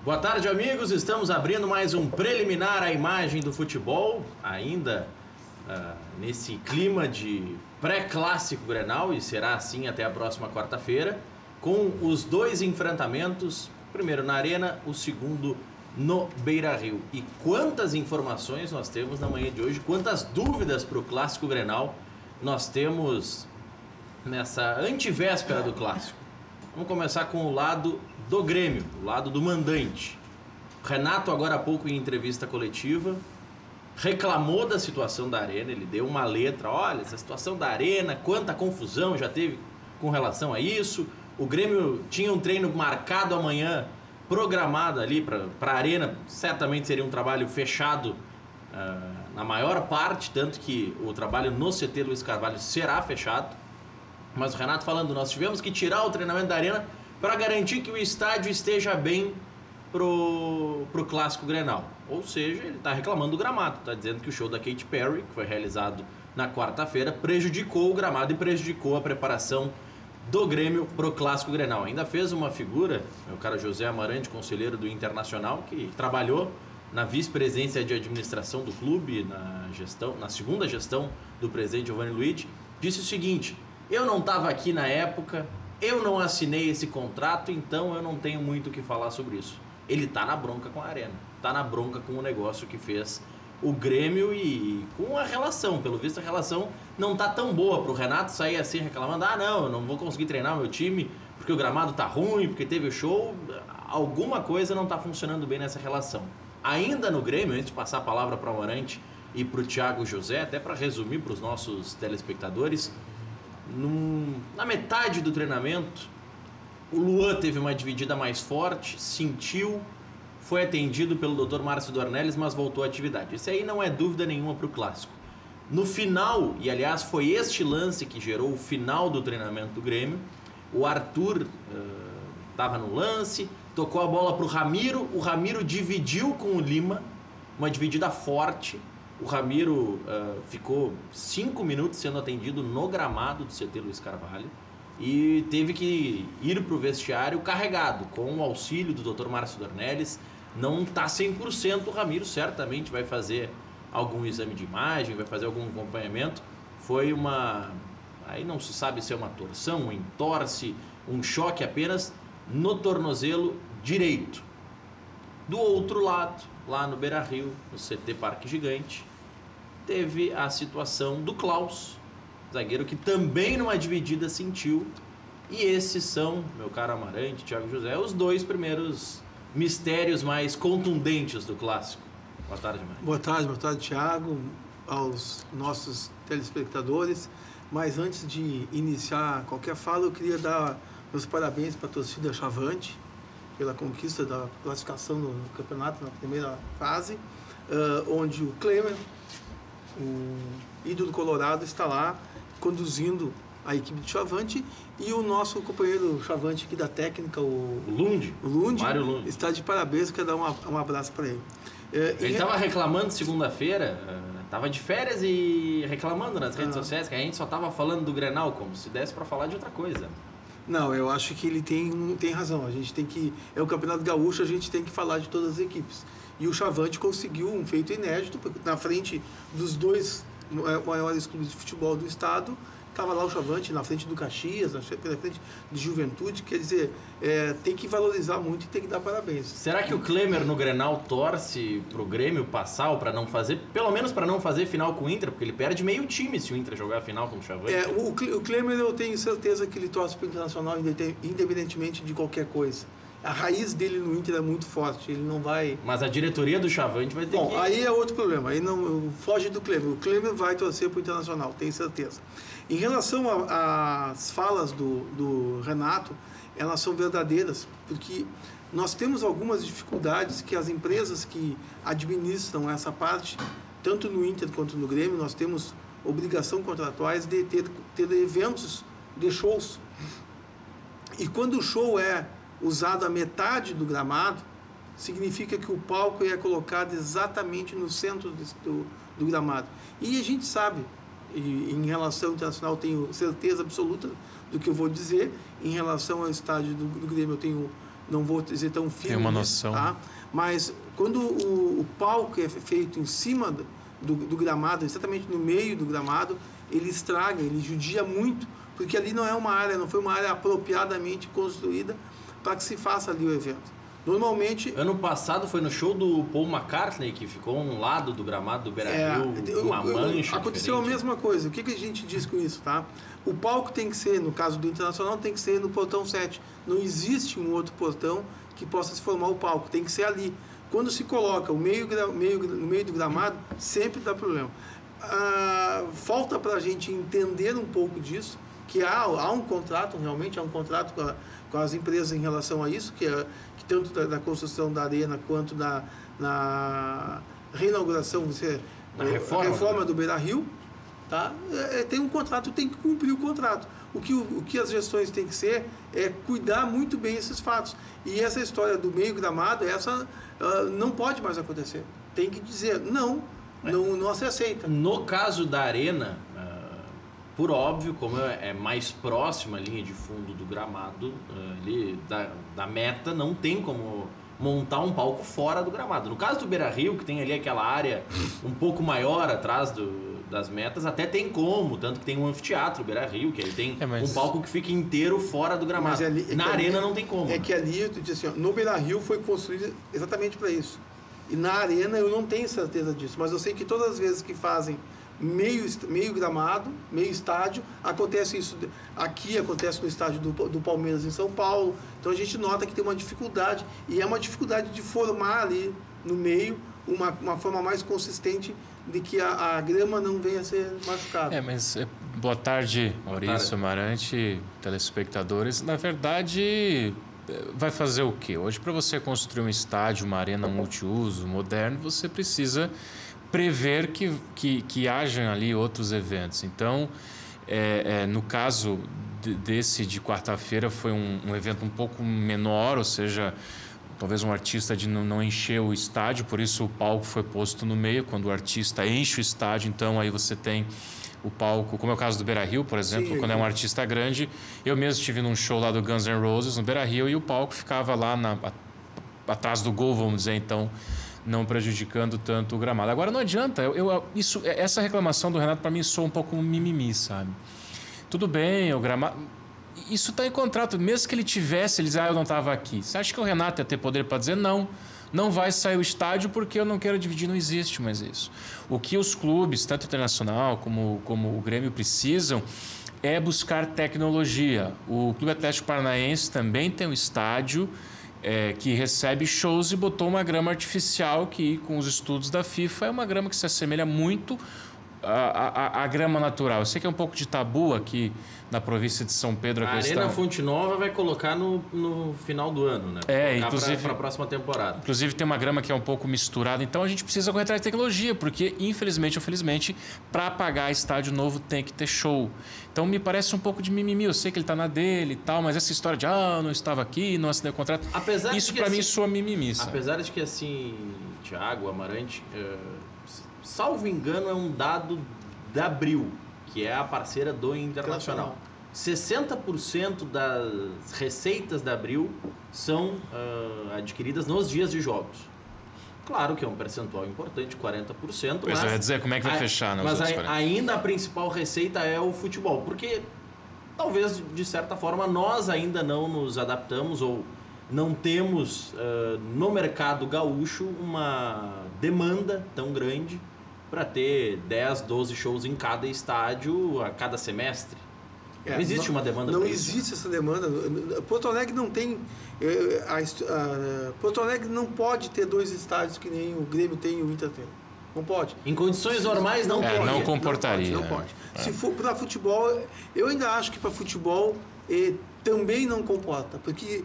Boa tarde, amigos. Estamos abrindo mais um preliminar à imagem do futebol, ainda nesse clima de pré-clássico Grenal, e será assim até a próxima quarta-feira, com os dois enfrentamentos, o primeiro na Arena, o segundo no Beira-Rio. E quantas informações nós temos na manhã de hoje, quantas dúvidas para o clássico Grenal nós temos nessa antivéspera do clássico. Vamos começar com o lado do Grêmio, o lado do mandante. O Renato, agora há pouco em entrevista coletiva, reclamou da situação da Arena. Ele deu uma letra: olha, essa situação da Arena, quanta confusão já teve com relação a isso. O Grêmio tinha um treino marcado amanhã, programado ali para a Arena. Certamente seria um trabalho fechado na maior parte, tanto que o trabalho no CT Luiz Carvalho será fechado. Mas o Renato falando: nós tivemos que tirar o treinamento da Arena para garantir que o estádio esteja bem pro clássico Grenal. Ou seja, ele está reclamando do gramado, está dizendo que o show da Katy Perry, que foi realizado na quarta-feira, prejudicou o gramado e prejudicou a preparação do Grêmio pro clássico Grenal. Ainda fez uma figura, o cara José Amarante, conselheiro do Internacional, que trabalhou na vice-presidência de administração do clube, na segunda gestão do presidente Giovanni Luiz, disse o seguinte: eu não estava aqui na época, eu não assinei esse contrato, então eu não tenho muito o que falar sobre isso. Ele tá na bronca com a Arena, tá na bronca com o negócio que fez o Grêmio e com a relação. Pelo visto, a relação não tá tão boa pro Renato sair assim reclamando: ah, não, eu não vou conseguir treinar o meu time porque o gramado tá ruim, porque teve o show. Alguma coisa não tá funcionando bem nessa relação. Ainda no Grêmio, antes de passar a palavra para o Amarante e para o Thiago José, até para resumir para os nossos telespectadores, na metade do treinamento, o Luan teve uma dividida mais forte, sentiu, foi atendido pelo Dr. Márcio Dornelles, mas voltou à atividade. Isso aí não é dúvida nenhuma para o clássico. No final, e aliás foi este lance que gerou o final do treinamento do Grêmio, o Arthur estava no lance, tocou a bola para o Ramiro dividiu com o Lima, uma dividida forte. O Ramiro ficou 5 minutos sendo atendido no gramado do CT Luiz Carvalho e teve que ir para o vestiário carregado, com o auxílio do Dr. Márcio Dornelles. Não está 100%, o Ramiro certamente vai fazer algum exame de imagem, vai fazer algum acompanhamento. Foi aí não se sabe se é uma torção, um entorse, um choque apenas no tornozelo direito. Do outro lado, lá no Beira-Rio, no CT Parque Gigante, teve a situação do Klaus, zagueiro que também numa dividida sentiu. E esses são, meu caro Amarante, Thiago José, os dois primeiros mistérios mais contundentes do clássico. Boa tarde, Amarante. Boa tarde, Thiago, aos nossos telespectadores. Mas antes de iniciar qualquer fala, eu queria dar meus parabéns para a torcida Chavante pela conquista da classificação no campeonato na primeira fase, onde o Klemer, o ídolo colorado, está lá conduzindo a equipe de Chavante, e o nosso companheiro Chavante aqui da técnica, o Lund, Mário Lund, está de parabéns. Quero dar um abraço para ele. Ele estava reclamando segunda-feira, estava de férias e reclamando nas redes sociais que a gente só estava falando do Grenal, como se desse para falar de outra coisa. Não, eu acho que ele tem razão. A gente tem que... É o Campeonato Gaúcho, a gente tem que falar de todas as equipes. E o Chavante conseguiu um feito inédito, porque na frente dos dois maiores clubes de futebol do estado, estava lá o Chavante, na frente do Caxias, na frente de Juventude. Quer dizer, tem que valorizar muito e tem que dar parabéns. Será que o Klemer no Grenal torce pro Grêmio passar, ou para não fazer, pelo menos para não fazer final com o Inter? Porque ele perde meio time se o Inter jogar a final com o Chavante. O Klemer, eu tenho certeza que ele torce pro Internacional independentemente de qualquer coisa. A raiz dele no Inter é muito forte, ele não vai... Mas a diretoria do Chavante vai ter que... Bom, aí é outro problema, aí não foge do Klemer. O Klemer vai torcer pro Internacional, tenho certeza. Em relação às falas do Renato, elas são verdadeiras, porque nós temos algumas dificuldades que as empresas que administram essa parte, tanto no Inter quanto no Grêmio, nós temos obrigação contratuais de ter eventos de shows. E quando o show é usado a metade do gramado, significa que o palco é colocado exatamente no centro do gramado. E a gente sabe, e em relação ao Internacional tenho certeza absoluta do que eu vou dizer, em relação ao estádio do Grêmio eu tenho não vou dizer tão firme. Tem uma noção. Tá? Mas quando o palco é feito em cima do gramado, exatamente no meio do gramado, ele estraga, ele judia muito, porque ali não foi uma área apropriadamente construída para que se faça ali o evento. Normalmente... Ano passado foi no show do Paul McCartney, que ficou um lado do gramado do Beira-Rio, uma mancha aconteceu diferente. a mesma coisa. O que a gente diz com isso, tá? O palco tem que ser, no caso do Internacional, tem que ser no portão 7. Não existe um outro portão que possa se formar o palco, tem que ser ali. Quando se coloca no meio do gramado, sempre dá problema. Falta para a gente entender um pouco disso, que há um contrato, realmente há um contrato com as empresas em relação a isso, que tanto da construção da arena quanto na reinauguração, na reforma do Beira-Rio, tá? Tem um contrato, tem que cumprir o contrato. O que as gestões têm que ser é cuidar muito bem esses fatos. E essa história do meio gramado, não pode mais acontecer. Tem que dizer, não se aceita. No caso da arena, por óbvio, como é mais próxima a linha de fundo do gramado, ali da meta, não tem como montar um palco fora do gramado. No caso do Beira-Rio, que tem ali aquela área um pouco maior atrás das metas, até tem como, tanto que tem um anfiteatro Beira-Rio, que ele tem um palco que fica inteiro fora do gramado. Na arena não tem como. Que ali, tu diz assim, no Beira-Rio foi construído exatamente para isso. E na arena eu não tenho certeza disso, mas eu sei que todas as vezes que fazem meio gramado, meio estádio, acontece isso. Aqui acontece no estádio do Palmeiras em São Paulo. Então a gente nota que tem uma dificuldade, e é uma dificuldade de formar ali no meio uma forma mais consistente de que a grama não venha a ser machucada. Mas boa tarde, Maurício, Amarante, telespectadores. Na verdade, vai fazer o quê? Hoje, para você construir um estádio, uma arena multiuso, moderno, você precisa prever que hajam ali outros eventos. Então, no caso desse de quarta-feira, foi um evento um pouco menor, ou seja, talvez um artista não encheu o estádio, por isso o palco foi posto no meio. Quando o artista enche o estádio, então aí você tem o palco, como é o caso do Beira-Rio, por exemplo. Sim, quando é um artista grande. Eu mesmo estive num show lá do Guns N' Roses no Beira-Rio e o palco ficava lá atrás do gol, vamos dizer, então não prejudicando tanto o gramado. Agora não adianta, essa reclamação do Renato para mim soa um pouco mimimi, sabe? Tudo bem, o gramado... Isso está em contrato, mesmo que ele tivesse, ele diz, eu não estava aqui. Você acha que o Renato ia ter poder para dizer não vai sair o estádio porque eu não quero dividir, não existe mais isso. O que os clubes, tanto internacional como o Grêmio, precisam é buscar tecnologia. O Clube Atlético Paranaense também tem um estádio que recebe shows e botou uma grama artificial que, com os estudos da FIFA, é uma grama que se assemelha muito à grama natural. Eu sei que é um pouco de tabu aqui na província de São Pedro. A Arena Fonte Nova vai colocar no final do ano, né? Inclusive para a próxima temporada. Inclusive tem uma grama que é um pouco misturada, então a gente precisa correr atrás de tecnologia, porque infelizmente ou felizmente, para pagar estádio novo tem que ter show. Então me parece um pouco de mimimi. Eu sei que ele está na dele e tal, mas essa história de não estava aqui, não assinei o contrato, isso para mim soa mimimi. Sabe? Apesar de que assim, Thiago, Amarante, salvo engano, é um dado da Abril, que é a parceira do Internacional. 60% das receitas da Abril são adquiridas nos dias de jogos. Claro que é um percentual importante, 40%. Pois eu ia dizer, como é que vai fechar? Mas ainda a principal receita é o futebol, porque talvez, de certa forma, nós ainda não nos adaptamos ou não temos no mercado gaúcho uma demanda tão grande para ter 10, 12 shows em cada estádio a cada semestre. Não existe uma demanda para isso. Não existe essa demanda. Porto Alegre não tem... Porto Alegre não pode ter 2 estádios que nem o Grêmio tem e o Inter tem. Não pode. Em condições normais não pode. Não comportaria. Não pode. Se for para futebol, eu ainda acho que para futebol também não comporta. Porque...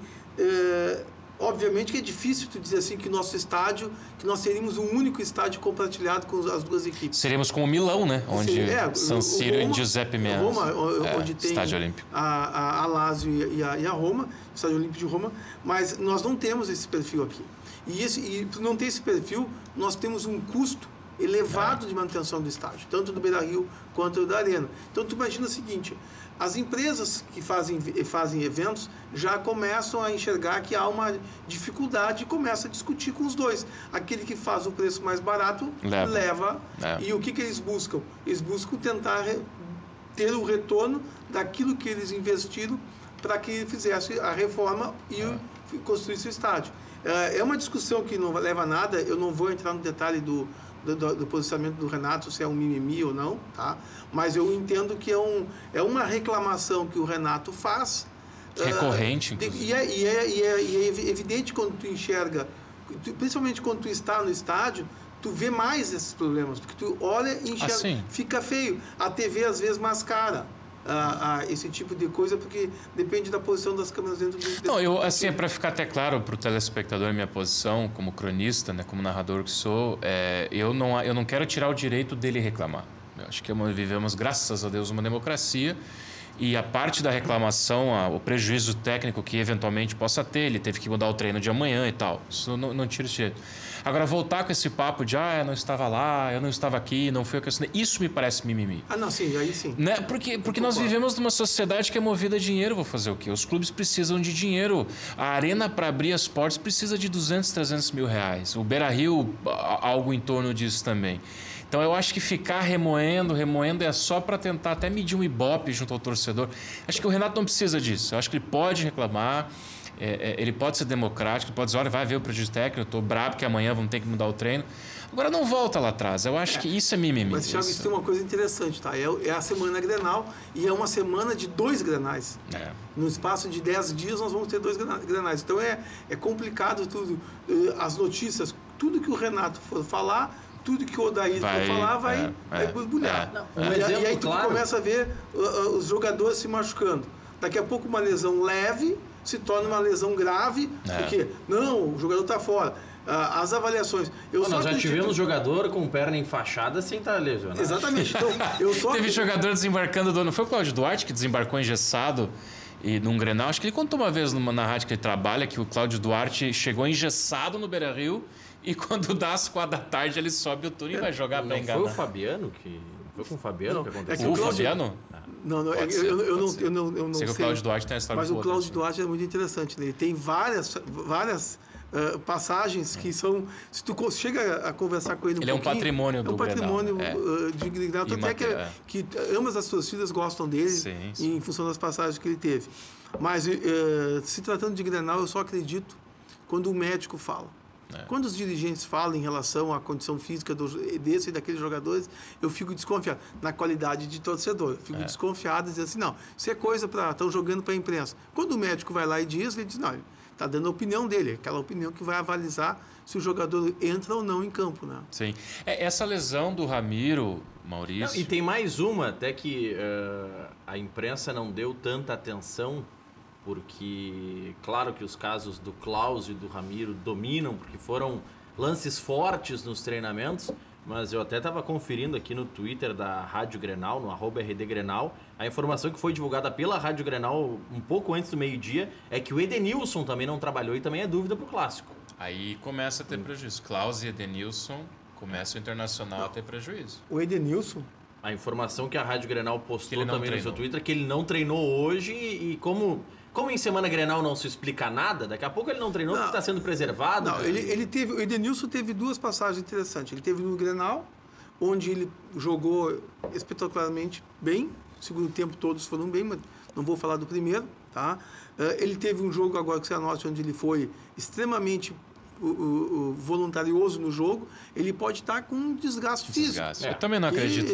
obviamente que é difícil tu dizer assim que nosso estádio, que nós teríamos um único estádio compartilhado com as duas equipes. Seríamos como Milão, né? Onde San Siro e Giuseppe Meazza. Roma, onde tem estádio olímpico. A Lazio e a Roma, o estádio olímpico de Roma, mas nós não temos esse perfil aqui. E por não ter esse perfil, nós temos um custo elevado de manutenção do estádio, tanto do Beira-Rio quanto da Arena. Então, tu imagina o seguinte, as empresas que fazem eventos já começam a enxergar que há uma dificuldade e começam a discutir com os dois. Aquele que faz o preço mais barato, leva. E o que eles buscam? Eles buscam tentar ter o retorno daquilo que eles investiram para que fizesse a reforma e construísse o estádio. É uma discussão que não leva a nada, eu não vou entrar no detalhe do posicionamento do Renato, se é um mimimi ou não, tá? Mas eu entendo que é uma reclamação que o Renato faz. Recorrente, E é evidente quando tu enxerga, principalmente quando tu está no estádio, tu vê mais esses problemas, porque tu olha e enxerga, fica feio. A TV às vezes mascara esse tipo de coisa, porque depende da posição das câmeras dentro do... Não, eu, assim, para ficar até claro para o telespectador minha posição como cronista, né, como narrador que sou, eu não quero tirar o direito dele reclamar. Eu acho que vivemos, graças a Deus, uma democracia, e a parte da reclamação, o prejuízo técnico que eventualmente possa ter, ele teve que mudar o treino de amanhã e tal, isso não tira esse direito. Agora, voltar com esse papo de eu não estava lá, eu não estava aqui, não foi o que eu assinei, isso me parece mimimi. Não, sim, aí sim. Né? Porque nós vivemos numa sociedade que é movida a dinheiro, vou fazer o quê? Os clubes precisam de dinheiro. A Arena, para abrir as portas, precisa de 200, 300 mil reais. O Beira-Rio, algo em torno disso também. Então, eu acho que ficar remoendo é só para tentar até medir um ibope junto ao torcedor. Acho que o Renato não precisa disso. Eu acho que ele pode reclamar, ele pode ser democrático, ele pode dizer, olha, vai ver o prejuízo técnico, eu estou bravo que amanhã vamos ter que mudar o treino. Agora, não volta lá atrás. Eu acho que isso é mimimi. Mas, Thiago, isso tem uma coisa interessante, tá? É a semana Grenal e é uma semana de 2 Grenais. No espaço de 10 dias, nós vamos ter 2 Grenais. Então, é complicado tudo. As notícias, tudo que o Renato for falar... Tudo que o Odair for falar vai borbulhar. E aí tu começa a ver os jogadores se machucando. Daqui a pouco uma lesão leve se torna uma lesão grave, porque o jogador está fora. As avaliações... Nós já tivemos jogador com perna enfaixada sem estar lesionado. Exatamente. Então, Teve jogador desembarcando não foi o Cláudio Duarte que desembarcou engessado e num Grenal? Acho que ele contou uma vez na rádio que ele trabalha que o Cláudio Duarte chegou engessado no Beira-Rio. E quando dá às 4h ele sobe o túnel e vai jogar para enganar. Foi o Fabiano que... Foi com o Fabiano que aconteceu? O Fabiano? Não, eu não sei. Que o Cláudio Duarte tem a história. Mas o Cláudio Duarte é muito interessante. Ele tem várias passagens que são... Se tu chega a conversar com ele ele é um patrimônio do Grenal. É um patrimônio de Grenal. Tanto é que ambas as torcidas gostam dele em função das passagens que ele teve. Mas se tratando de Grenal, eu só acredito quando o médico fala. Quando os dirigentes falam em relação à condição física desse e daqueles jogadores, eu fico desconfiado. Na qualidade de torcedor, eu fico desconfiado e dizer assim, não, isso é coisa para... Estão jogando para a imprensa. Quando o médico vai lá e diz, ele diz, não, está dando a opinião dele, aquela opinião que vai avalizar se o jogador entra ou não em campo, né? Sim. Essa lesão do Ramiro, Maurício... E tem mais uma, até que a imprensa não deu tanta atenção, porque, claro que os casos do Klaus e do Ramiro dominam, porque foram lances fortes nos treinamentos, mas eu até estava conferindo aqui no Twitter da Rádio Grenal, no @RDGrenal, a informação que foi divulgada pela Rádio Grenal um pouco antes do meio-dia é que o Edenilson também não trabalhou e também é dúvida para o Clássico. Aí começa a ter prejuízo. Klaus e Edenilson começa o Internacional a ter prejuízo. O Edenilson? A informação que a Rádio Grenal postou também no seu Twitter, que ele não treinou hoje e como em semana Grenal não se explica nada, daqui a pouco ele não treinou porque está sendo preservado. Não, o Edenilson teve 2 passagens interessantes. Ele teve no Grenal, onde ele jogou espetacularmente bem. O segundo tempo todos foram bem, mas não vou falar do primeiro. Tá? Ele teve um jogo agora que você anota, onde ele foi extremamente voluntarioso no jogo, ele pode estar com um desgaste físico. Eu também não acredito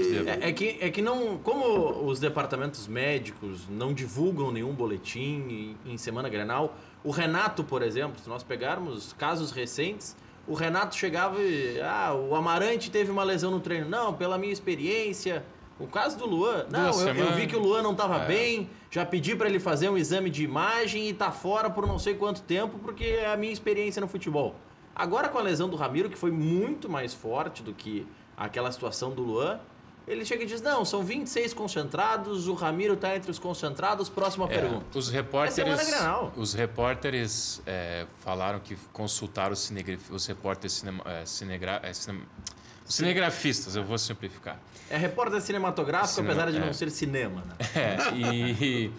que que não, como os departamentos médicos não divulgam nenhum boletim em semana Grenal, o Renato, por exemplo, se nós pegarmos casos recentes, o Renato chegava e o Amarante teve uma lesão no treino. Não, pela minha experiência. O caso do Luan, eu vi que o Luan não estava bem, já pedi para ele fazer um exame de imagem e está fora por não sei quanto tempo, porque é a minha experiência no futebol. Agora com a lesão do Ramiro, que foi muito mais forte do que aquela situação do Luan, ele chega e diz, não, são 26 concentrados, o Ramiro está entre os concentrados, próxima pergunta. Os repórteres falaram que consultaram os repórteres Cinegrafistas, eu vou simplificar. É repórter cinematográfico, apesar de não ser cinema, né?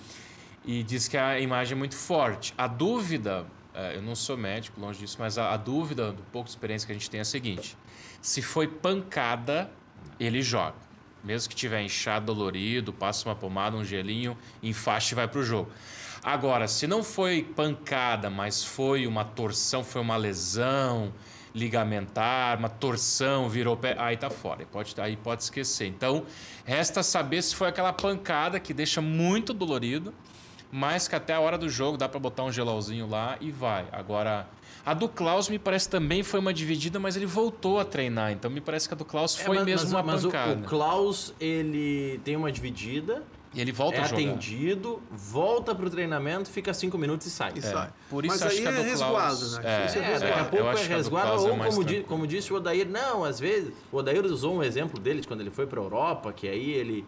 E diz que a imagem é muito forte. A dúvida, eu não sou médico, longe disso, mas a dúvida, do pouco de experiência que a gente tem é a seguinte: se foi pancada, ele joga. Mesmo que tiver inchado, dolorido, passa uma pomada, um gelinho, enfaixa e vai pro jogo. Agora, se não foi pancada, mas foi uma torção, foi uma lesão ligamentar, uma torção, virou pé, aí tá fora, aí pode esquecer. Então, resta saber se foi aquela pancada que deixa muito dolorido, mas que até a hora do jogo dá para botar um gelolzinho lá e vai. Agora, a do Klaus me parece também foi uma dividida, mas ele voltou a treinar, então me parece que a do Klaus foi mesmo uma pancada. Mas o Klaus, ele tem uma dividida, e ele volta a jogar. Atendido, volta pro treinamento, fica 5 minutos e sai. Por isso mas acho aí que a do resguardo, Klaus... né? Daqui a pouco é resguardo, ou é como disse o Odair, não, às vezes... O Odair usou um exemplo dele de quando ele foi pra Europa, que aí ele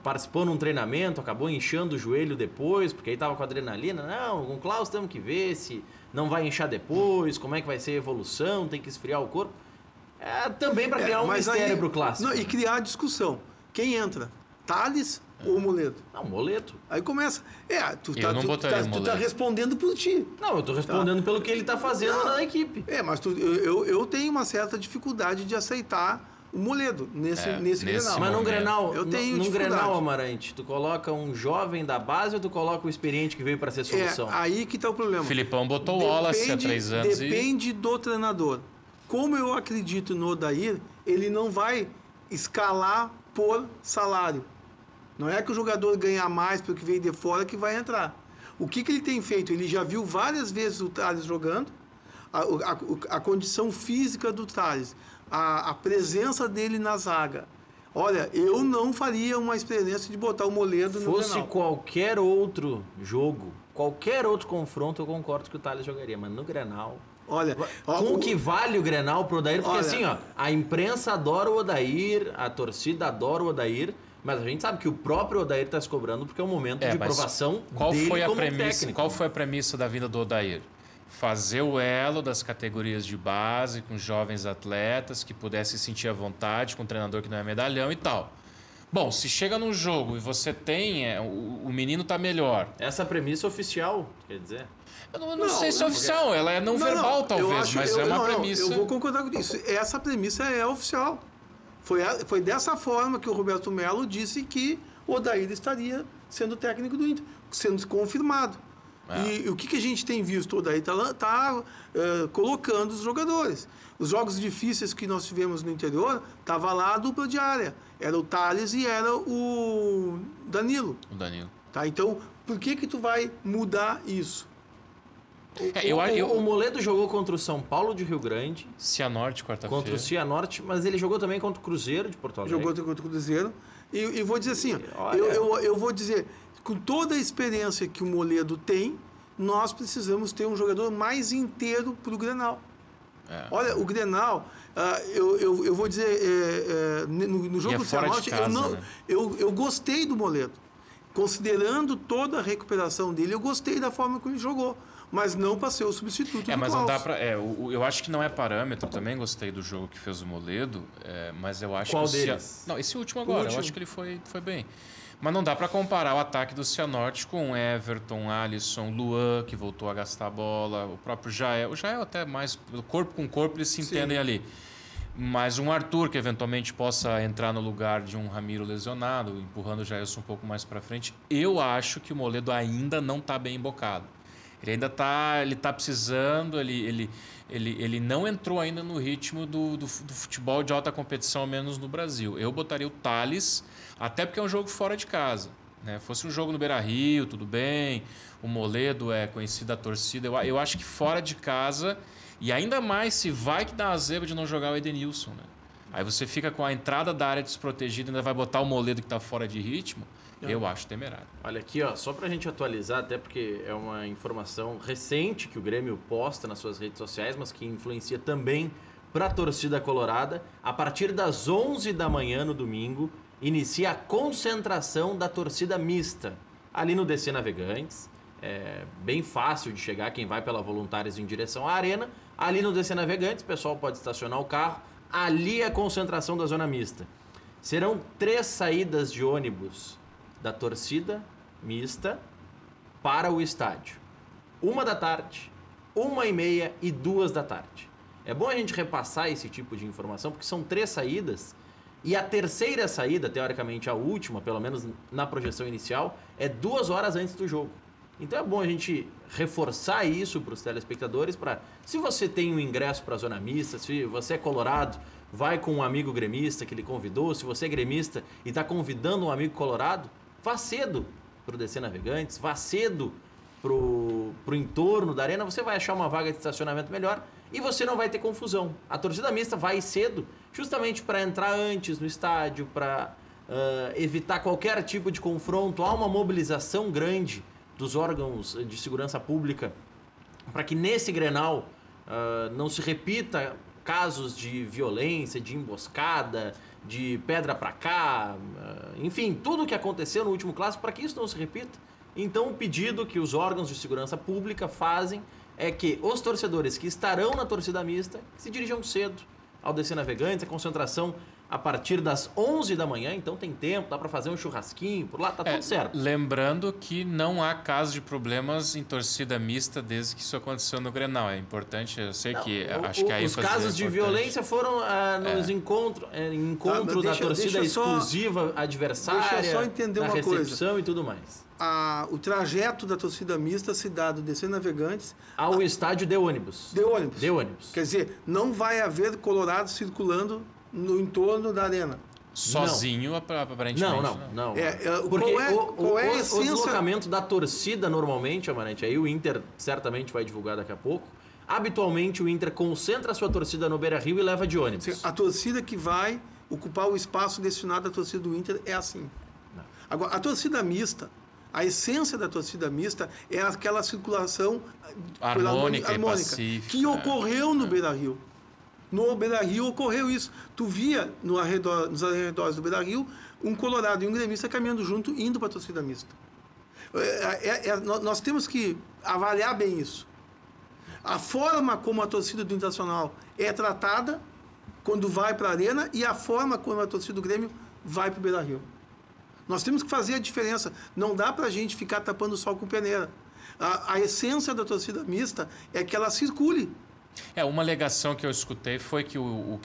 participou num treinamento, acabou inchando o joelho depois, porque aí tava com adrenalina. Não, com o Klaus temos que ver se não vai inchar depois, como é que vai ser a evolução, tem que esfriar o corpo. Também para criar um mistério pro clássico. Não, e criar discussão. Quem entra? Thales ou Moledo? Não, Moledo. Aí começa. Tu tá respondendo por ti. Não, eu tô respondendo pelo que ele tá fazendo na equipe. Mas eu tenho uma certa dificuldade de aceitar o Moledo nesse Grenal. Mas num Grenal, eu tenho num Grenal, Amarante, tu coloca um jovem da base ou tu coloca o experiente que veio para ser solução? Aí que tá o problema. O Filipão botou o Wallace há 3 anos. Depende do treinador. Como eu acredito no Odair, ele não vai escalar por salário. Não é que o jogador ganha mais porque veio de fora que vai entrar. O que ele tem feito? Ele já viu várias vezes o Thales jogando, a condição física do Thales, a presença dele na zaga. Olha, eu não faria uma experiência de botar o Moledo no Grenal. Fosse qualquer outro jogo, qualquer outro confronto, eu concordo que o Thales jogaria, mas no Grenal... Olha, com o que vale o Grenal pro Odair, porque assim, a imprensa adora o Odair, a torcida adora o Odair, mas a gente sabe que o próprio Odair está se cobrando porque é um momento de provação dele como técnico. Qual foi a premissa da vinda do Odair? Fazer o elo das categorias de base com jovens atletas que pudessem sentir à vontade com um treinador que não é medalhão e tal. Bom, se chega num jogo e você tem... o menino está melhor. Essa é a premissa oficial, quer dizer... Eu não sei se é oficial, ela é não verbal talvez, mas é uma premissa... Eu vou concordar com isso. Essa premissa é oficial. Foi dessa forma que o Roberto Melo disse que o Odair estaria sendo técnico do Inter, sendo confirmado. E o que a gente tem visto? O Odair está colocando os jogadores. Os jogos difíceis que nós tivemos no interior, estava lá a dupla de área. Era o Thales e era o Danilo. O Danilo. Tá? Então, por que tu vai mudar isso? O Moledo jogou contra o São Paulo de Rio Grande. Cianorte, quarta-feira. Contra o Cianorte, mas ele jogou também contra o Cruzeiro de Porto Alegre. Jogou contra o Cruzeiro. E vou dizer assim, eu vou dizer, com toda a experiência que o Moledo tem, nós precisamos ter um jogador mais inteiro para o Grenal. Olha, o Grenal, eu vou dizer, no jogo do Cianorte, eu gostei do Moledo. Considerando toda a recuperação dele, eu gostei da forma como ele jogou. Mas não para ser o substituto do mas Klaus. Não dá para. Eu acho que não é parâmetro. Também gostei do jogo que fez o Moledo, mas eu acho Qual que deles? Não, esse último agora. Eu acho que ele foi bem. Mas não dá para comparar o ataque do Cianorte com Everton, Alisson, Luan, que voltou a gastar a bola, o próprio Jael. O Jael até mais corpo com corpo eles se entendem ali. Mas um Arthur que eventualmente possa entrar no lugar de um Ramiro lesionado, empurrando o Jailson um pouco mais para frente. Eu acho que o Moledo ainda não está bem embocado. Ele ainda está precisando, ele não entrou ainda no ritmo do futebol de alta competição, ao menos no Brasil. Eu botaria o Thales, até porque é um jogo fora de casa. Né? Fosse um jogo no Beira-Rio, tudo bem. O Moledo é conhecido da torcida. Eu acho que fora de casa, e ainda mais se vai que dá a zebra de não jogar o Edenilson. Né? Aí você fica com a entrada da área desprotegida e ainda vai botar o Moledo que está fora de ritmo. Eu acho temerário. Olha aqui, só para a gente atualizar, até porque é uma informação recente que o Grêmio posta nas suas redes sociais, mas que influencia também para a torcida colorada. A partir das 11 da manhã no domingo, inicia a concentração da torcida mista ali no DC Navegantes. É bem fácil de chegar quem vai pela Voluntários em direção à arena. Ali no DC Navegantes, o pessoal pode estacionar o carro. ali a concentração da zona mista. Serão 3 saídas de ônibus da torcida mista para o estádio. 1h, 1h30 e 2h. É bom a gente repassar esse tipo de informação, porque são 3 saídas, e a terceira saída, teoricamente a última, pelo menos na projeção inicial, é 2 horas antes do jogo. Então é bom a gente reforçar isso para os telespectadores, para, se você tem um ingresso para a zona mista, se você é colorado, vai com um amigo gremista que ele convidou, se você é gremista e está convidando um amigo colorado, vá cedo para o DC Navegantes, vá cedo para o entorno da arena, você vai achar uma vaga de estacionamento melhor e você não vai ter confusão. A torcida mista vai cedo justamente para entrar antes no estádio, para evitar qualquer tipo de confronto. Há uma mobilização grande dos órgãos de segurança pública para que nesse Grenal não se repita casos de violência, de emboscada, de pedra para cá, enfim, tudo o que aconteceu no último clássico, para que isso não se repita. Então o pedido que os órgãos de segurança pública fazem é que os torcedores que estarão na torcida mista se dirijam cedo ao DC Navegantes, a concentração a partir das 11 da manhã, então tem tempo, dá para fazer um churrasquinho por lá, tá tudo certo. Lembrando que não há caso de problemas em torcida mista desde que isso aconteceu no Grenal. É importante, eu sei que acho que aí os casos de violência foram nos encontro da torcida exclusiva adversária, deixa eu só entender na uma recepção coisa. E tudo mais. O trajeto da torcida mista se dá do DC Navegantes ao estádio de ônibus. De ônibus. De ônibus. Quer dizer, não vai haver colorados circulando no entorno da arena. Sozinho, aparentemente. Não. Porque qual é a essência? O deslocamento da torcida, normalmente, Amarante, aí o Inter certamente vai divulgar daqui a pouco. Habitualmente, o Inter concentra a sua torcida no Beira-Rio e leva de ônibus. A torcida que vai ocupar o espaço destinado à torcida do Inter é assim. Não. Agora, a torcida mista, a essência da torcida mista é aquela circulação harmônica que ocorreu no Beira-Rio. No Beira-Rio ocorreu isso. Tu via nos arredores do Beira-Rio um colorado e um gremista caminhando junto, indo para a torcida mista. Nós temos que avaliar bem isso. A forma como a torcida do Internacional é tratada quando vai para a arena e a forma como a torcida do Grêmio vai para o Beira-Rio. Nós temos que fazer a diferença. Não dá para a gente ficar tapando o sol com peneira. A essência da torcida mista é que ela circule. Uma alegação que eu escutei foi que o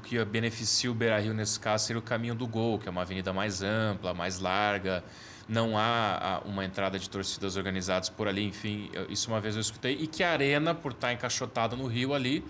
que beneficia o Beira-Rio nesse caso seria o caminho do gol, que é uma avenida mais ampla, mais larga, não há uma entrada de torcidas organizadas por ali, enfim, isso uma vez eu escutei, e que a arena, por estar encaixotada no Rio ali,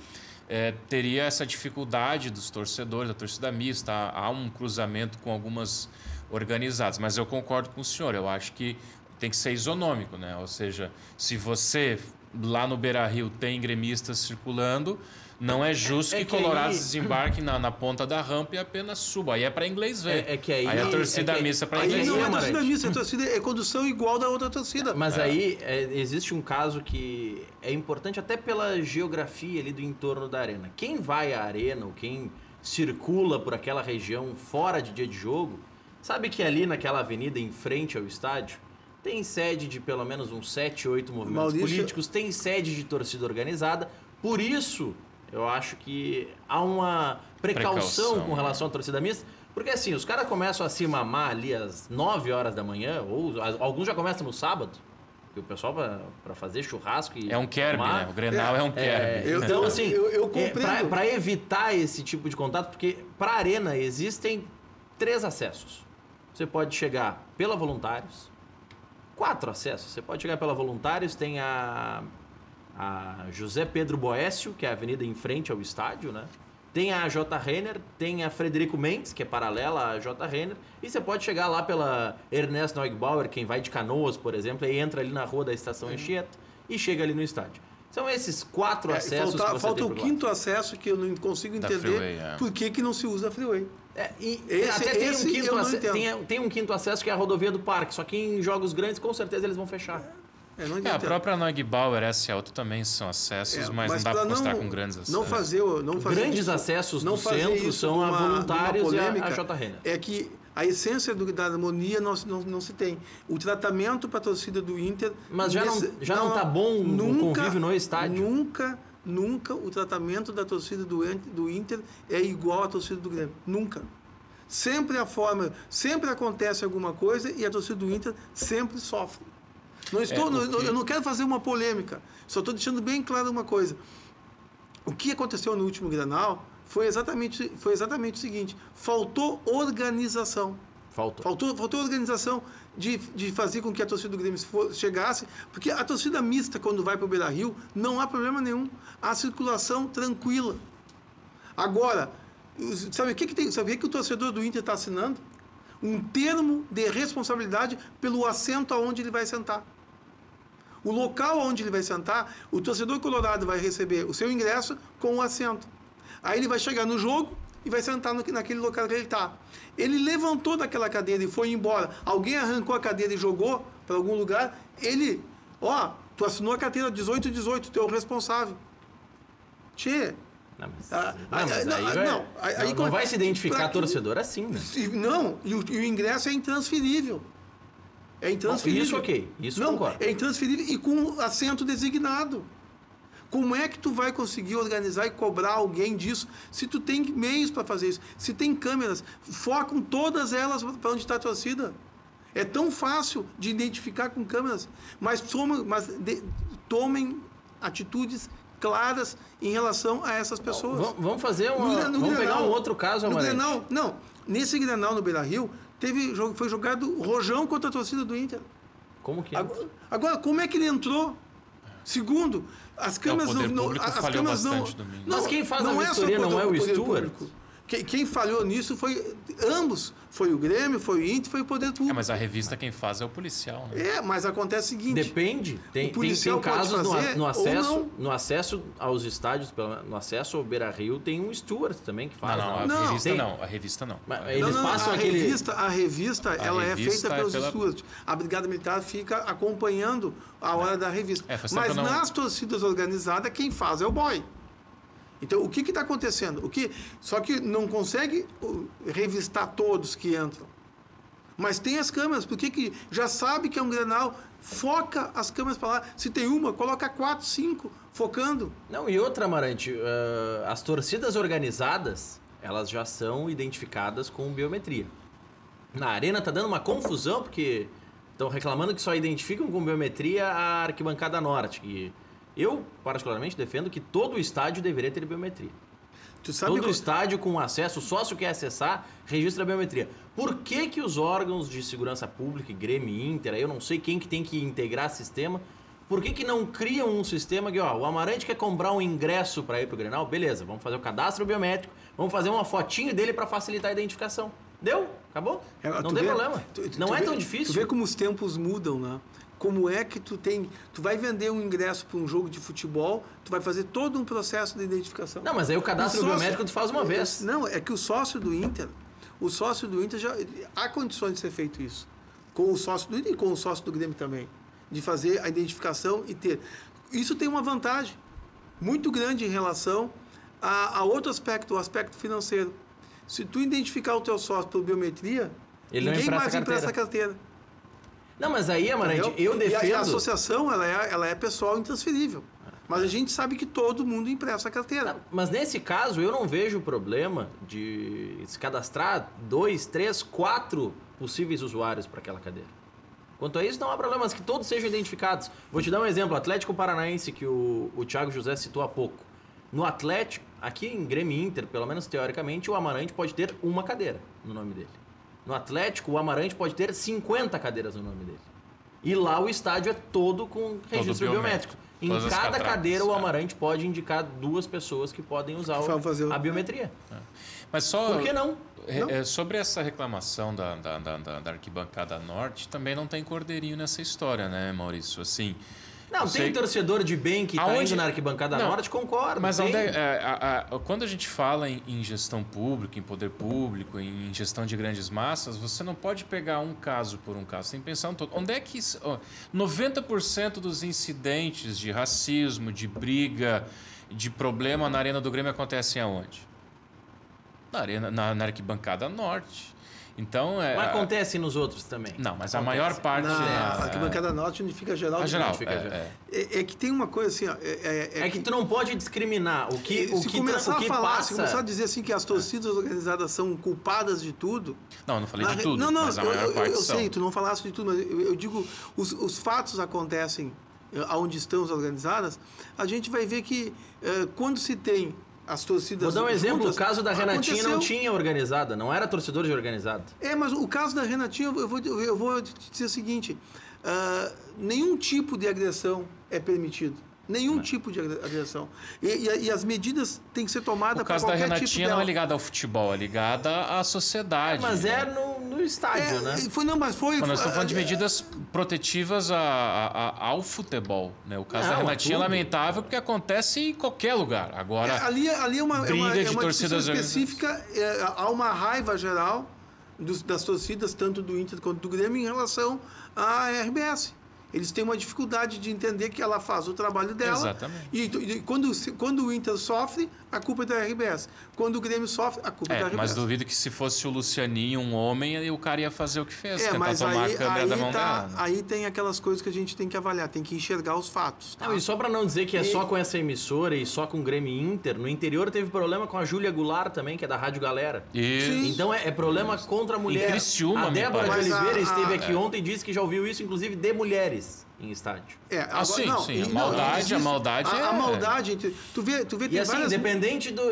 teria essa dificuldade dos torcedores, da torcida mista, há um cruzamento com algumas organizadas, mas eu concordo com o senhor, eu acho que tem que ser isonômico, né? Ou seja, se você lá no Beira-Rio tem gremistas circulando, não é justo que colorados desembarquem na ponta da rampa e apenas subam. Aí é para inglês ver. Aí a torcida mista para inglês ver. Aí não é torcida mista, a torcida é condução igual da outra torcida. Mas aí existe um caso que é importante até pela geografia ali do entorno da arena. Quem vai à arena ou quem circula por aquela região fora de dia de jogo, sabe que ali naquela avenida em frente ao estádio tem sede de pelo menos uns 7, 8 movimentos políticos, tem sede de torcida organizada. Por isso, eu acho que há uma precaução com relação à torcida mista. Porque assim, os caras começam a se mamar ali às 9 horas da manhã, ou alguns já começam no sábado. E o pessoal para fazer churrasco e... É um kerb, né? O Grenal é um kerb. Então, assim, para evitar esse tipo de contato, porque para a arena existem 3 acessos. Você pode chegar pela Voluntários, 4 acessos. Você pode chegar pela Voluntários, tem a José Pedro Boécio, que é a avenida em frente ao estádio, né? Tem a J. Renner, tem a Frederico Mendes, que é paralela à J. Renner, e você pode chegar lá pela Ernesto Neugbauer, quem vai de Canoas, por exemplo, e entra ali na rua da Estação Anchieta e chega ali no estádio. São esses 4 acessos que você falta tem o quinto acesso que eu não consigo entender por que não se usa a freeway. Tem um quinto acesso que é a rodovia do Parque, só que em jogos grandes com certeza eles vão fechar. A própria Neugbauer, essa e a outra também são acessos, mas não dá para mostrar com grandes acessos. Grandes acessos no centro são a Voluntários e a J. Renner. É que a essência da harmonia não se tem. O tratamento para a torcida do Inter... Mas já não está bom o convívio no estádio? Nunca nunca o tratamento da torcida do Inter é igual à torcida do Grêmio. Nunca. Sempre sempre acontece alguma coisa e a torcida do Inter sempre sofre. Eu não quero fazer uma polêmica, só estou deixando bem claro uma coisa. O que aconteceu no último Grenal foi exatamente o seguinte: faltou organização. Faltou organização de fazer com que a torcida do Grêmio chegasse, porque a torcida mista, quando vai para o Beira-Rio, não há problema nenhum. Há circulação tranquila. Agora, sabe o que o torcedor do Inter está assinando? Um termo de responsabilidade pelo assento aonde ele vai sentar. O local onde ele vai sentar, o torcedor colorado vai receber o seu ingresso com o assento. Aí ele vai chegar no jogo e vai sentar naquele local que ele está. Ele levantou daquela cadeira e foi embora. Alguém arrancou a cadeira e jogou para algum lugar. Tu assinou a carteira 1818, tu é o responsável. Tchê. Não vai se identificar torcedor assim, né? Não, e o ingresso é intransferível. É intransferível. Isso ok, isso concordo. É intransferível e com assento designado. Como é que tu vai conseguir organizar e cobrar alguém disso se tu tem meios para fazer isso? Se tem câmeras, focam todas elas para onde está a torcida. É tão fácil de identificar com câmeras, mas tomem atitudes claras em relação a essas pessoas. Vamos fazer vamos pegar um outro caso, Amarante. Nesse Grenal no Beira-Rio, foi jogado rojão contra a torcida do Inter. Como que Agora, como é que ele entrou? Segundo, as câmeras não... Mas quem faz a vistoria não é o Stuart? Quem falhou nisso foi ambos. Foi o Grêmio, foi o Inter, foi o Poder Público. Mas a revista quem faz é o policial, né? Mas acontece o seguinte... Depende. Tem casos no acesso aos estádios, no acesso ao Beira-Rio, tem um Stuart também que faz. A revista não. Eles passam A revista ela é feita pelos Stuart. A Brigada Militar fica acompanhando a hora da revista. Mas nas torcidas organizadas, quem faz é o boy. Então, o que está acontecendo? Só que não consegue revistar todos que entram. Mas tem as câmeras, porque já sabe que é um Grenal, foca as câmeras para lá. Se tem uma, coloca 4, 5 focando. Não, e outra, Amarante, as torcidas organizadas, elas já são identificadas com biometria. Na arena está dando uma confusão, porque estão reclamando que só identificam com biometria a arquibancada norte, que... Eu, particularmente, defendo que todo o estádio deveria ter biometria. Todo estádio com acesso, o sócio quer acessar, registra a biometria. Por que os órgãos de segurança pública, Grêmio e Inter, eu não sei quem que tem que integrar sistema, por que não criam um sistema que, o Amarante quer comprar um ingresso para ir pro Grenal? Beleza, vamos fazer o cadastro biométrico, vamos fazer uma fotinho dele para facilitar a identificação. Deu? Acabou? Não tem problema. Não é tão difícil. Tu vê como os tempos mudam, né? Como é que tu vai vender um ingresso para um jogo de futebol, tu vai fazer todo um processo de identificação. Não, mas aí o cadastro biométrico tu faz uma vez. Não, é que o sócio do Inter já há condições de ser feito isso. Com o sócio do Inter e com o sócio do Grêmio também. De fazer a identificação e ter. Isso tem uma vantagem muito grande em relação a outro aspecto, o aspecto financeiro. Se tu identificar o teu sócio por biometria, ninguém mais empresta a carteira. Não, mas aí, Amarante, eu defendo... E a associação, ela é pessoal intransferível. Mas a gente sabe que todo mundo empresta a carteira. Não, mas nesse caso, eu não vejo problema de se cadastrar 2, 3, 4 possíveis usuários para aquela cadeira. Quanto a isso, não há problema, mas que todos sejam identificados. Vou te dar um exemplo. Atlético Paranaense, que o Thiago José citou há pouco. No Atlético, aqui em Grêmio Inter, pelo menos teoricamente, o Amarante pode ter uma cadeira no nome dele. No Atlético, o Amarante pode ter 50 cadeiras no nome dele. E lá o estádio é todo com registro biométrico. Em cada cadeira, o Amarante pode indicar 2 pessoas que podem usar a biometria. Mas só... Por que não? Sobre essa reclamação da arquibancada norte, também não tem cordeirinho nessa história, né, Maurício? Assim... Não, tem torcedor de bem que está indo na arquibancada norte, concordo. Mas quando a gente fala em gestão pública, em poder público, em gestão de grandes massas, você não pode pegar um caso por um caso, tem que pensar no todo. Onde é que 90% dos incidentes de racismo, de briga, de problema na Arena do Grêmio acontecem aonde? Na arquibancada norte. Então, Mas acontece nos outros também. Não, mas a maior parte... Na arquibancada norte, onde fica geral. A geral, é que tem uma coisa assim... É que tu não pode discriminar. Se começar a dizer assim que as torcidas organizadas são culpadas de tudo... Não, não falei de tudo, mas a maior parte eu sei, tu não falaste de tudo, mas eu digo, os fatos acontecem onde estão as organizadas, a gente vai ver que quando se tem as torcidas... Vou dar um exemplo, juntas, o caso da Renatinha não tinha organizada, não era torcedor de organizado. Mas o caso da Renatinha, eu vou te dizer o seguinte, nenhum tipo de agressão é permitido. Nenhum tipo de agressão. E as medidas têm que ser tomadas para qualquer tipo dela. O caso da Renatinha não é ligado ao futebol, é ligado à sociedade. Mas no estádio, né? Quando nós estamos falando de medidas protetivas ao futebol. Né? O caso da Renatinha é lamentável porque acontece em qualquer lugar. Agora, ali é uma torcidas específica, há uma raiva geral das torcidas, tanto do Inter quanto do Grêmio, em relação à RBS. Eles têm uma dificuldade de entender que ela faz o trabalho dela. Exatamente. E quando o Inter sofre, a culpa é da RBS. Quando o Grêmio sofre, a culpa é da RBS. Mas duvido que se fosse o Lucianinho um homem, o cara ia fazer o que fez, tentar tomar a câmera da mão dela. Aí tem aquelas coisas que a gente tem que avaliar, tem que enxergar os fatos. Tá? Não, e só para não dizer que é só com essa emissora e só com o Grêmio e Inter, no interior teve problema com a Júlia Goulart também, que é da Rádio Galera. Isso. Então é problema contra a mulher. Em Criciúma, a Débora de Oliveira esteve aqui ontem e disse que já ouviu isso, inclusive, de mulheres em estádio. Sim. A maldade. Tu vê, tem e assim, várias...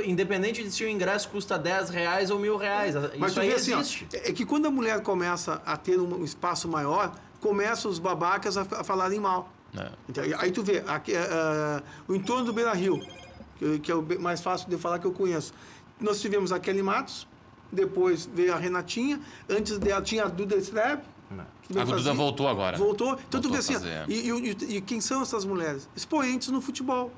independente de se o ingresso custa R$10 ou R$1.000, mas isso aí assim, existe. É que quando a mulher começa a ter um espaço maior, começam os babacas a falarem mal. Então, aí tu vê, o entorno do Beira-Rio, que é o mais fácil de falar que eu conheço. Nós tivemos a Kelly Matos, depois veio a Renatinha, antes dela tinha a Duda Streb. A Duda voltou agora. Voltou. Então tu vê assim, e quem são essas mulheres? Expoentes no futebol.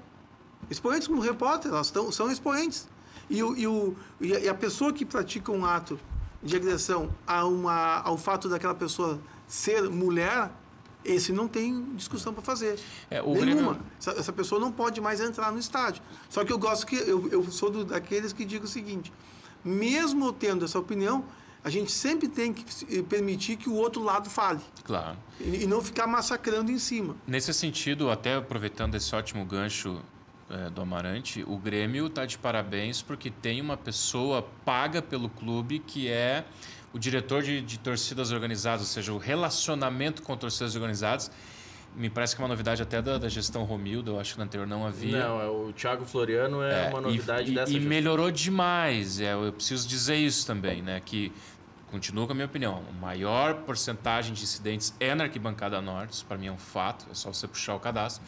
Expoentes como repórter, elas são expoentes. E a pessoa que pratica um ato de agressão ao fato daquela pessoa ser mulher, esse não tem discussão para fazer. Nenhuma. Essa pessoa não pode mais entrar no estádio. Só que eu sou daqueles que digo o seguinte, mesmo tendo essa opinião, a gente sempre tem que permitir que o outro lado fale. Claro. E não ficar massacrando em cima. Nesse sentido, até aproveitando esse ótimo gancho do Amarante, o Grêmio está de parabéns porque tem uma pessoa paga pelo clube que é o diretor de torcidas organizadas, ou seja, o relacionamento com torcidas organizadas. Me parece que é uma novidade até da gestão Romildo, eu acho que na anterior não havia. Não, o Thiago Floriano é uma novidade dessa gestão. E melhorou demais, eu preciso dizer isso também, né? Que, continuo com a minha opinião, a maior porcentagem de incidentes é na arquibancada norte, isso para mim é um fato, é só você puxar o cadastro.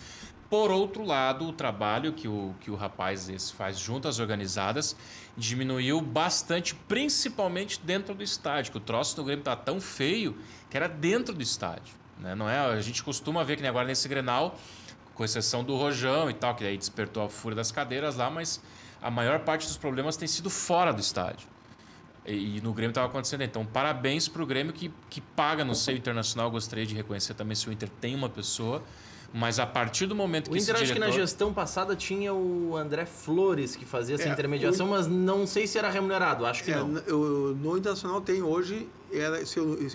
Por outro lado, o trabalho que o rapaz esse faz junto às organizadas diminuiu bastante, principalmente dentro do estádio, que o troço do Grêmio está tão feio que era dentro do estádio. Né? Não é, a gente costuma ver que nem agora nesse Grenal, com exceção do Rojão e tal, que aí despertou a fúria das cadeiras lá, mas a maior parte dos problemas tem sido fora do estádio. E no Grêmio estava acontecendo. Então, parabéns para o Grêmio que paga no seio internacional. Gostaria de reconhecer também se o Inter tem uma pessoa. Mas a partir do momento que o Inter, acho que na gestão passada tinha o André Flores que fazia essa intermediação, mas não sei se era remunerado, acho que não. No Internacional tem hoje,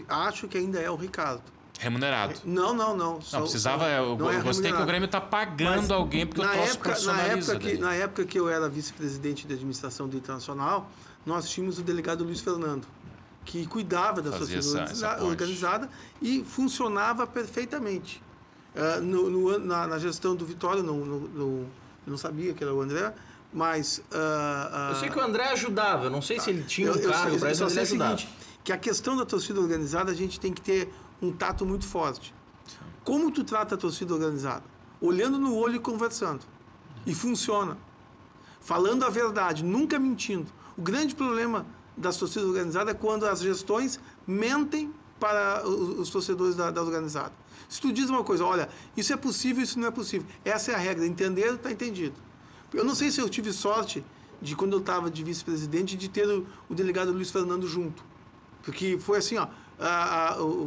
acho que ainda é o Ricardo. Remunerado? Não. Não precisava, eu gostei que o Grêmio está pagando alguém porque o troço profissionaliza. Na época que eu era vice-presidente de administração do Internacional, nós tínhamos o delegado Luiz Fernando, que cuidava da sociedade organizada e funcionava perfeitamente. Na gestão do Vitória, eu não sabia que era o André, mas... eu sei que o André ajudava, eu não sei se ele tinha um cargo para isso, mas ele ajudava. Que a questão da torcida organizada, a gente tem que ter um tato muito forte. Como tu trata a torcida organizada? Olhando no olho e conversando. E funciona. Falando a verdade, nunca mentindo. O grande problema das torcidas organizadas é quando as gestões mentem para os torcedores da organizada. Se tu diz uma coisa, olha, isso é possível, isso não é possível. Essa é a regra. Entender, está entendido. Eu não sei se eu tive sorte de, quando eu estava de vice-presidente, de ter o delegado Luiz Fernando junto. Porque foi assim,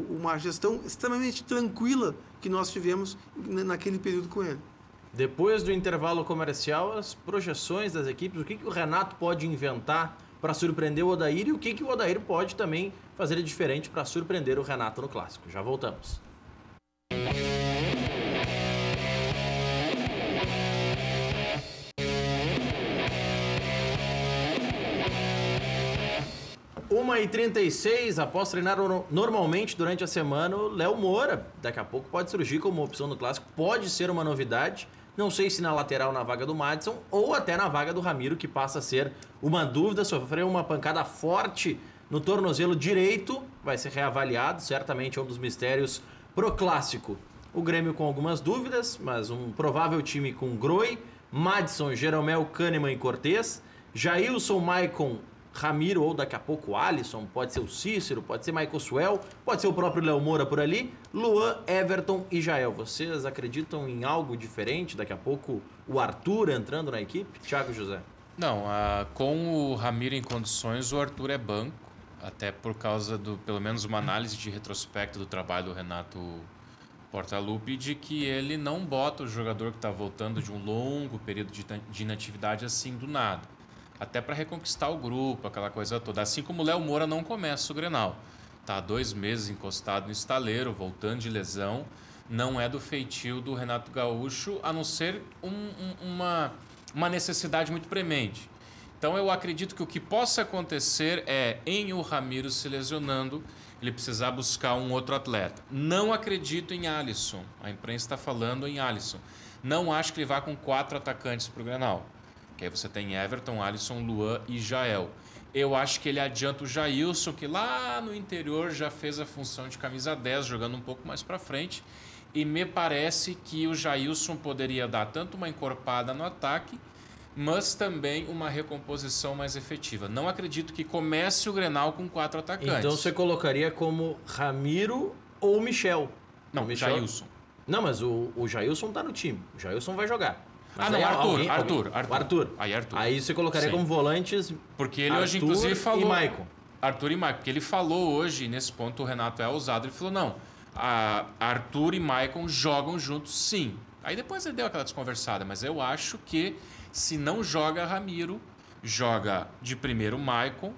uma gestão extremamente tranquila que nós tivemos naquele período com ele. Depois do intervalo comercial, as projeções das equipes, o que o Renato pode inventar para surpreender o Odair e o que o Odair pode também fazer de diferente para surpreender o Renato no Clássico. Já voltamos. Uma e 36, após treinar normalmente durante a semana, o Léo Moura daqui a pouco pode surgir como opção no Clássico, pode ser uma novidade, não sei se na lateral na vaga do Madison ou até na vaga do Ramiro, que passa a ser uma dúvida, sofreu uma pancada forte no tornozelo direito, vai ser reavaliado, certamente é um dos mistérios pro Clássico. O Grêmio com algumas dúvidas, mas um provável time com Groi, Madison, Jeromel, Kahneman e Cortez, Jailson, Maicon, Ramiro ou daqui a pouco Alisson, pode ser o Cícero, pode ser Michael Suel, pode ser o próprio Léo Moura por ali, Luan, Everton e Jael. Vocês acreditam em algo diferente? Daqui a pouco o Arthur entrando na equipe? Thiago José. Não, com o Ramiro em condições, o Arthur é banco, até por causa do, pelo menos uma análise de retrospecto do trabalho do Renato Portaluppi, de que ele não bota o jogador que está voltando de um longo período de inatividade assim do nada. Até para reconquistar o grupo, aquela coisa toda. Assim como o Léo Moura não começa o Grenal. Está há 2 meses encostado no estaleiro, voltando de lesão. Não é do feitio do Renato Gaúcho, a não ser uma necessidade muito premente. Então eu acredito que o que possa acontecer é, em o Ramiro se lesionando, ele precisar buscar um outro atleta. Não acredito em Alisson. A imprensa está falando em Alisson. Não acho que ele vá com 4 atacantes para o Grenal. Que aí você tem Everton, Alisson, Luan e Jael. Eu acho que ele adianta o Jailson, que lá no interior já fez a função de camisa 10, jogando um pouco mais para frente. E me parece que o Jailson poderia dar tanto uma encorpada no ataque, mas também uma recomposição mais efetiva. Não acredito que comece o Grenal com 4 atacantes. Então você colocaria como Ramiro ou Michel? Não, Michel... Jailson. Não, mas o Jailson tá no time. O Jailson vai jogar. Mas não, Arthur. Arthur. Aí você colocaria como volantes. Porque ele hoje, inclusive, falou. E Maicon. Arthur e Maicon. Porque ele falou hoje, nesse ponto, o Renato é ousado. Ele falou: não, Arthur e Maicon jogam juntos, sim. Aí depois ele deu aquela desconversada. Mas eu acho que se não joga Ramiro, joga de primeiro o Maicon,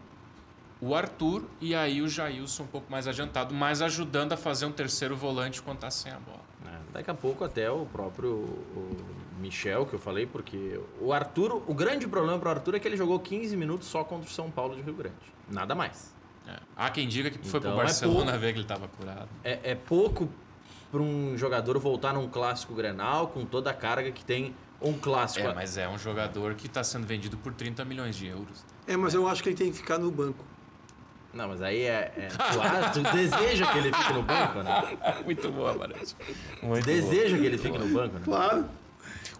o Arthur e aí o Jailson um pouco mais adiantado, mas ajudando a fazer um terceiro volante quando está sem a bola. Daqui a pouco até o próprio Michel, que eu falei, porque o Arthur, o grande problema para o Arthur é que ele jogou 15 minutos só contra o São Paulo de Rio Grande. Nada mais. Há quem diga que foi para o Barcelona ver que ele estava curado. É pouco para um jogador voltar num clássico Grenal com toda a carga que tem um clássico. Mas é um jogador que está sendo vendido por 30 milhões de euros. Mas eu acho que ele tem que ficar no banco. Não, mas aí tu deseja que ele fique no banco, né? Muito boa, Marante. Deseja que ele fique no banco, né? Claro.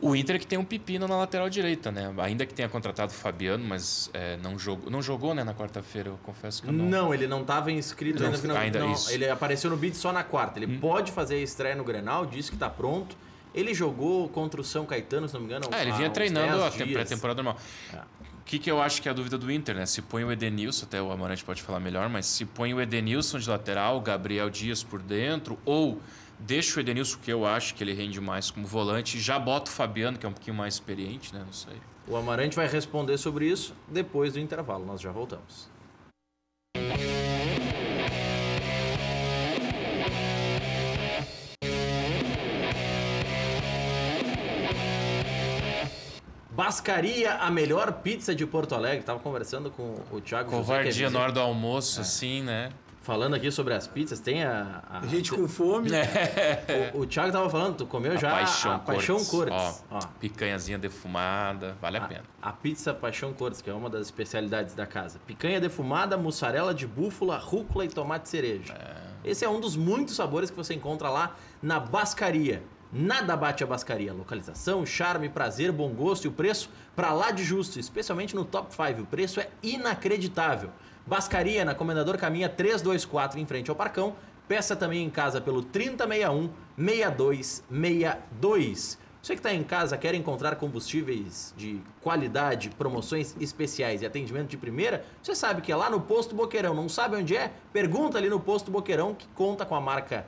O Inter que tem um pepino na lateral direita, né? Ainda que tenha contratado o Fabiano, mas não jogou, né, na quarta-feira, eu confesso que eu não... Não, ele não estava inscrito ainda. Isso. Ele apareceu no bid só na quarta. Ele pode fazer a estreia no Grenal, disse que está pronto. Ele jogou contra o São Caetano, se não me engano. Ele vinha treinando a pré-temporada normal. O que eu acho que é a dúvida do Inter, né? Se põe o Edenilson, até o Amarante pode falar melhor, mas se põe o Edenilson de lateral, Gabriel Dias por dentro, ou deixa o Edenilson, que eu acho que ele rende mais como volante, já bota o Fabiano, que é um pouquinho mais experiente, né? Não sei. O Amarante vai responder sobre isso depois do intervalo. Nós já voltamos. Bascaria, a melhor pizza de Porto Alegre. Tava conversando com o Thiago José. Covardia na hora do almoço, assim, né? Falando aqui sobre as pizzas, tem a gente com fome. O Thiago tava falando, tu comeu já a Paixão Cortes. Ó, picanhazinha defumada, vale a pena. A pizza Paixão Cortes, que é uma das especialidades da casa. Picanha defumada, mussarela de búfala, rúcula e tomate cereja. Esse é um dos muitos sabores que você encontra lá na Bascaria. Nada bate a Bascaria. Localização, charme, prazer, bom gosto e o preço pra lá de justo, especialmente no Top 5. O preço é inacreditável. Bascaria, na Comendador Caminha 324, em frente ao Parcão. Peça também em casa pelo 3061-6262. Você que está em casa, quer encontrar combustíveis de qualidade, promoções especiais e atendimento de primeira? Você sabe que é lá no Posto Boqueirão. Não sabe onde é? Pergunta ali no Posto Boqueirão, que conta com a marca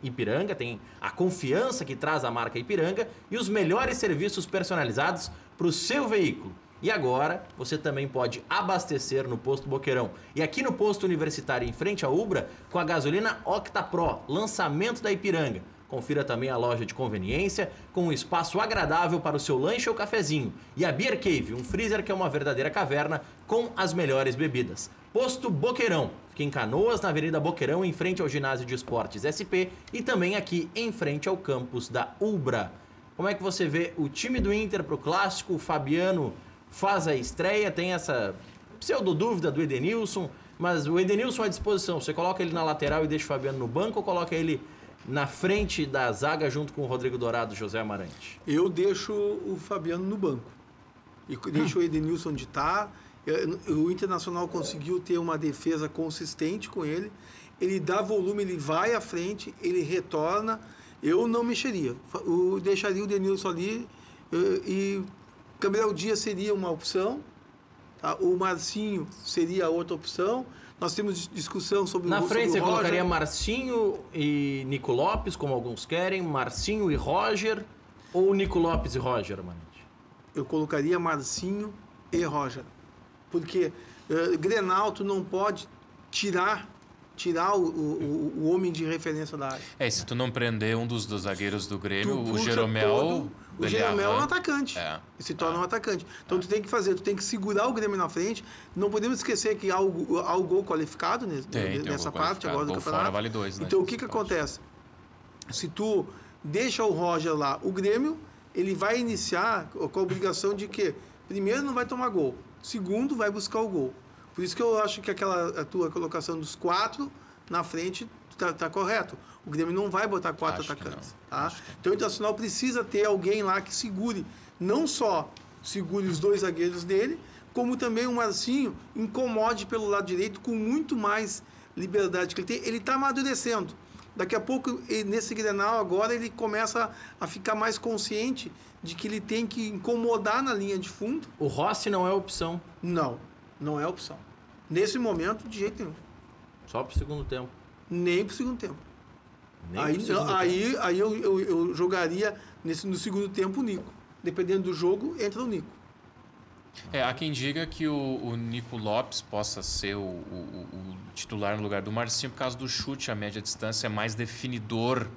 Ipiranga, tem a confiança que traz a marca Ipiranga e os melhores serviços personalizados para o seu veículo. E agora você também pode abastecer no Posto Boqueirão. E aqui no Posto Universitário, em frente à Ubra, com a gasolina Octa Pro, lançamento da Ipiranga. Confira também a loja de conveniência, com um espaço agradável para o seu lanche ou cafezinho. E a Beer Cave, um freezer que é uma verdadeira caverna com as melhores bebidas. Posto Boqueirão, fica em Canoas, na Avenida Boqueirão, em frente ao Ginásio de Esportes SP e também aqui em frente ao campus da Ubra. Como é que você vê o time do Inter para o Clássico? O Fabiano faz a estreia, tem essa pseudo-dúvida do Edenilson, mas o Edenilson à disposição. Você coloca ele na lateral e deixa o Fabiano no banco ou coloca ele na frente da zaga junto com o Rodrigo Dourado e José Amarante? Eu deixo o Fabiano no banco. E deixo o Edenilson onde está. O Internacional conseguiu ter uma defesa consistente com ele. Ele dá volume, ele vai à frente, ele retorna. Eu não mexeria. Eu deixaria o Edenilson ali e Gabriel Dias seria uma opção. Tá? O Marcinho seria outra opção. Nós temos discussão sobre Na frente você Roger. colocaria Marcinho e Nico Lopes, como alguns querem, Marcinho e Roger, ou Nico Lopes e Roger, Amarante? Eu colocaria Marcinho e Roger. Porque Grenal, tu não pode tirar o homem de referência da área. E se tu não prender um dos zagueiros do Grêmio, Tu o puxa Jeromel... o Jeromel é um atacante. E se torna um atacante. Então tu tem que segurar o Grêmio na frente. Não podemos esquecer que há o gol qualificado nessa parte agora do campeonato. Fora vale 2, né? Então o que acontece? Se tu deixa o Roger lá, o Grêmio, ele vai iniciar com a obrigação de que, primeiro, não vai tomar gol. Segundo, vai buscar o gol. Por isso que eu acho que a tua colocação dos 4 na frente tá correto. O Grêmio não vai botar 4 atacantes. Tá? Então o Internacional precisa ter alguém lá que segure, não só segure os 2 zagueiros dele, como também o Marcinho incomode pelo lado direito com muito mais liberdade que ele tem. Ele está amadurecendo. Daqui a pouco, nesse Grenal agora, ele começa a ficar mais consciente de que ele tem que incomodar na linha de fundo. O Rossi não é opção. Não é opção. Nesse momento, de jeito nenhum. Só pro segundo tempo. Nem pro segundo tempo. Aí eu jogaria no segundo tempo o Nico. Dependendo do jogo, entra o Nico. Há quem diga que o Nico Lopes possa ser o titular no lugar do Marcinho por causa do chute a média distância, é mais definidor.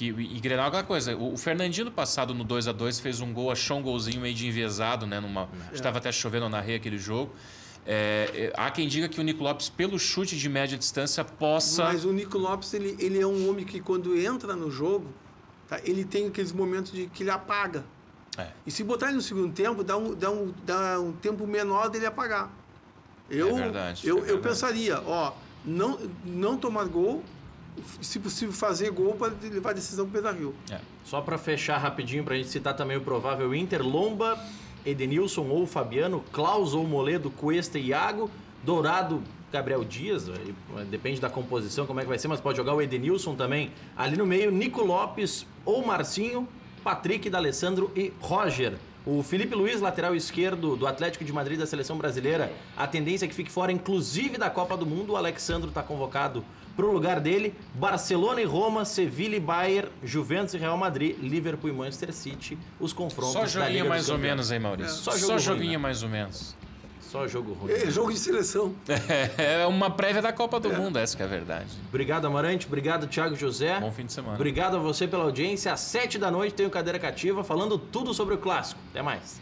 E Grenal é aquela coisa. O Fernandinho no passado, no 2-2, fez um gol, achou um golzinho meio de enviesado, né? Estava até chovendo, eu narrei aquele jogo. Há quem diga que o Nico Lopes, pelo chute de média distância, possa... Mas o Nico Lopes, ele é um homem que quando entra no jogo, tá, ele tem aqueles momentos de que ele apaga. E se botar ele no segundo tempo, dá um tempo menor dele apagar. É verdade. Eu pensaria, não tomar gol, se possível fazer gol para levar a decisão para o Beira-Rio. Só para fechar rapidinho, para a gente citar também o provável Inter: Lomba, Edenilson ou Fabiano, Klaus ou Moledo, Cuesta e Iago, Dourado, Gabriel Dias, depende da composição, como é que vai ser, mas pode jogar o Edenilson também ali no meio, Nico Lopes ou Marcinho, Patrick, D'Alessandro e Roger. O Felipe Luiz, lateral esquerdo do Atlético de Madrid da Seleção Brasileira, a tendência é que fique fora, inclusive da Copa do Mundo. O Alexandro está convocado para o lugar dele. Barcelona e Roma, Sevilha e Bayern, Juventus e Real Madrid, Liverpool e Manchester City, os confrontos da Liga dos Campeões. Só joguinho mais ou menos, hein, Maurício? Só joguinho mais ou menos. Só jogo ruim. É jogo de seleção. É uma prévia da Copa do Mundo, essa que é a verdade. Obrigado, Amarante. Obrigado, Thiago José. Bom fim de semana. Obrigado a você pela audiência. Às 7 da noite tem o Cadeira Cativa falando tudo sobre o Clássico. Até mais.